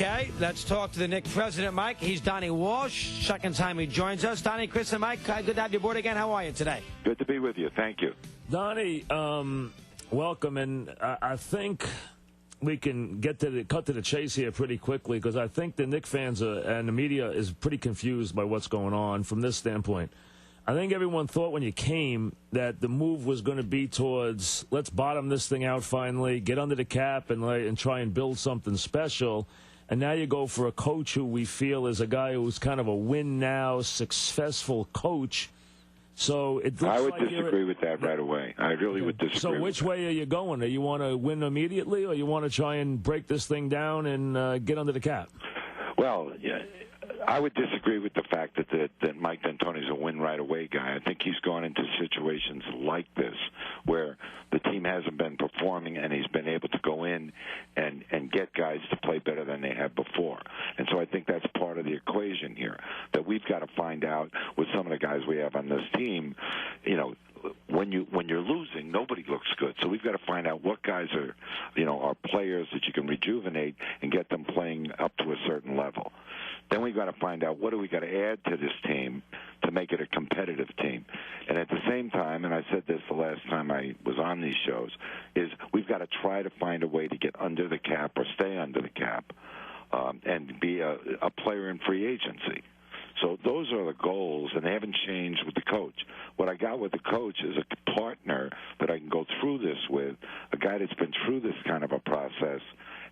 Okay, let's talk to the Knicks president, Mike. He's Donnie Walsh. Second time he joins us. Donnie, Chris, and Mike, good to have you aboard again. How are you today? Good to be with you. Thank you. Donnie, welcome. And I think we can cut to the chase here pretty quickly, because I think the Knicks fans and the media is pretty confused by what's going on from this standpoint. I think everyone thought when you came that the move was going to be towards, let's bottom this thing out finally, get under the cap and try and build something special. And now you go for a coach who we feel is a guy who's kind of a win-now, successful coach. So it looks I would like disagree with that right away. I really would disagree. So which way are you going? Do you want to win immediately, or you want to try and break this thing down and get under the cap? Well, yeah, I would disagree with the fact that Mike D'Antoni's a win-right-away guy. I think he's gone into situations like this where the team hasn't been performing, and he's been able to go in and get guys to play better than they have before. And so I think that's part of the equation here, that we've got to find out with some of the guys we have on this team, you know, when you're losing, nobody looks good. So we've got to find out what guys are players that you can rejuvenate and get them playing up to a certain level. Then we've got to find out what do we got to add to this team to make it a competitive team. And at the same time, and I said this the last time I was on these shows, is we've got to try to find a way to get under the cap or stay under the cap and be a player in free agency. So those are the goals, and they haven't changed with the coach. What I got with the coach is a partner that I can go through this with, a guy that's been through this kind of a process,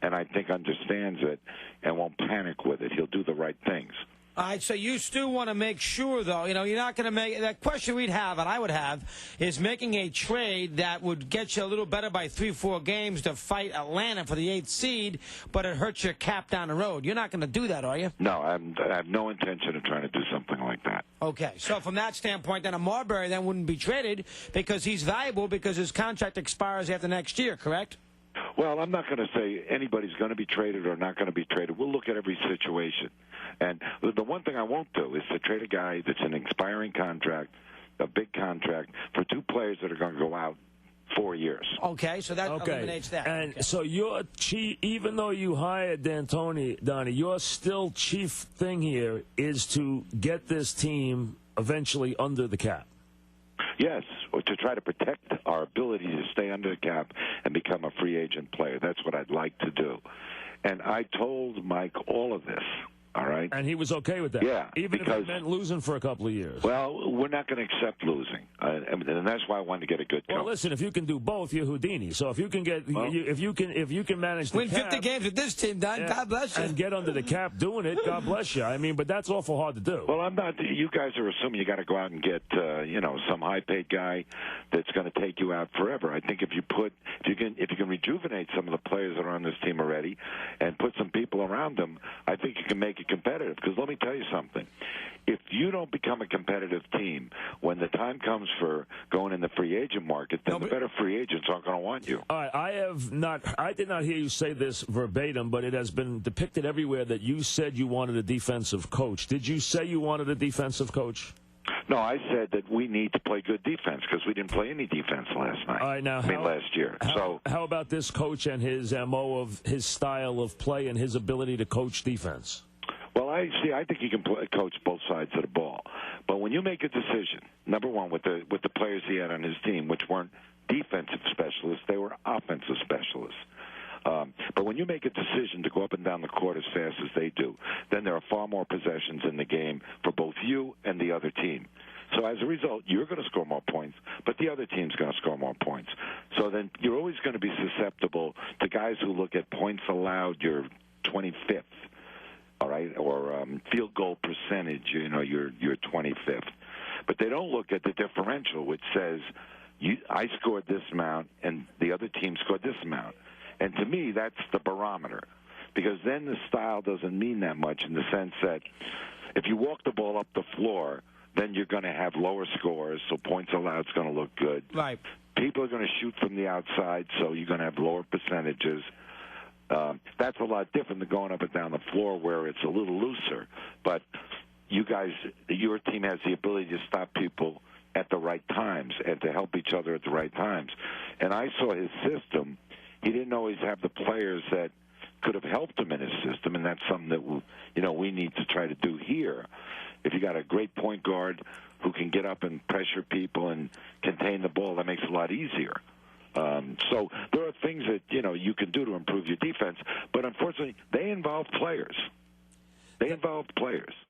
and I think understands it and won't panic with it. He'll do the right things. All right, so you still want to make sure, though, you know, you're not going to make that question we'd have, and I would have, is making a trade that would get you a little better by 3-4 games to fight Atlanta for the 8th seed, but it hurts your cap down the road. You're not going to do that, are you? No, I have no intention of trying to do something like that. Okay, so from that standpoint, then a Marbury then wouldn't be traded because he's valuable because his contract expires after next year, correct? Well, I'm not going to say anybody's going to be traded or not going to be traded. We'll look at every situation. And the one thing I won't do is to trade a guy that's an expiring contract, a big contract, for two players that are going to go out 4 years. Okay, so that eliminates that. And okay. so your chief, even though you hired D'Antoni, Donnie, your still chief thing here is to get this team eventually under the cap. Yes, or to try to protect our ability to stay under the cap and become a free agent player. That's what I'd like to do. And I told Mike all of this, all right? And he was okay with that? Yeah. Even if it meant losing for a couple of years? Well, we're not going to accept losing. And that's why I wanted to get a good coach. Well, listen, if you can do both, you're Houdini. So if you can get, if you can manage to win 50 games with this team, Don, God bless you. And get under the cap doing it, God bless you. I mean, but that's awful hard to do. Well, I'm not. You guys are assuming you got to go out and get, some high-paid guy that's going to take you out forever. I think if you can rejuvenate some of the players that are on this team already, and put some people around them, I think you can make it competitive. Because let me tell you something: if you don't become a competitive team when the time comes for going in the free agent market, then the better free agents aren't going to want you. All right, I did not hear you say this verbatim, but it has been depicted everywhere that you said you wanted a defensive coach. Did you say you wanted a defensive coach? No, I said that we need to play good defense because we didn't play any defense last night. All right, now last year. How about this coach and his MO of his style of play and his ability to coach defense? Well, I think he can coach both sides of the ball. But when you make a decision, number one, with the players he had on his team, which weren't defensive specialists, they were offensive specialists. But when you make a decision to go up and down the court as fast as they do, then there are far more possessions in the game for both you and the other team. So as a result, you're going to score more points, but the other team's going to score more points. So then you're always going to be susceptible to guys who look at points allowed, you're 25th. All right, or field goal percentage, you're 25th. But they don't look at the differential, which says I scored this amount and the other team scored this amount. And to me, that's the barometer, because then the style doesn't mean that much in the sense that if you walk the ball up the floor, then you're going to have lower scores, so points allowed is going to look good. Right. People are going to shoot from the outside, so you're going to have lower percentages. That's a lot different than going up and down the floor where it's a little looser. But you guys, your team has the ability to stop people at the right times and to help each other at the right times. And I saw his system. He didn't always have the players that could have helped him in his system, and that's something that we need to try to do here. If you got a great point guard who can get up and pressure people and contain the ball, that makes it a lot easier. So there are things that you can do to improve your defense, but unfortunately, they involve players.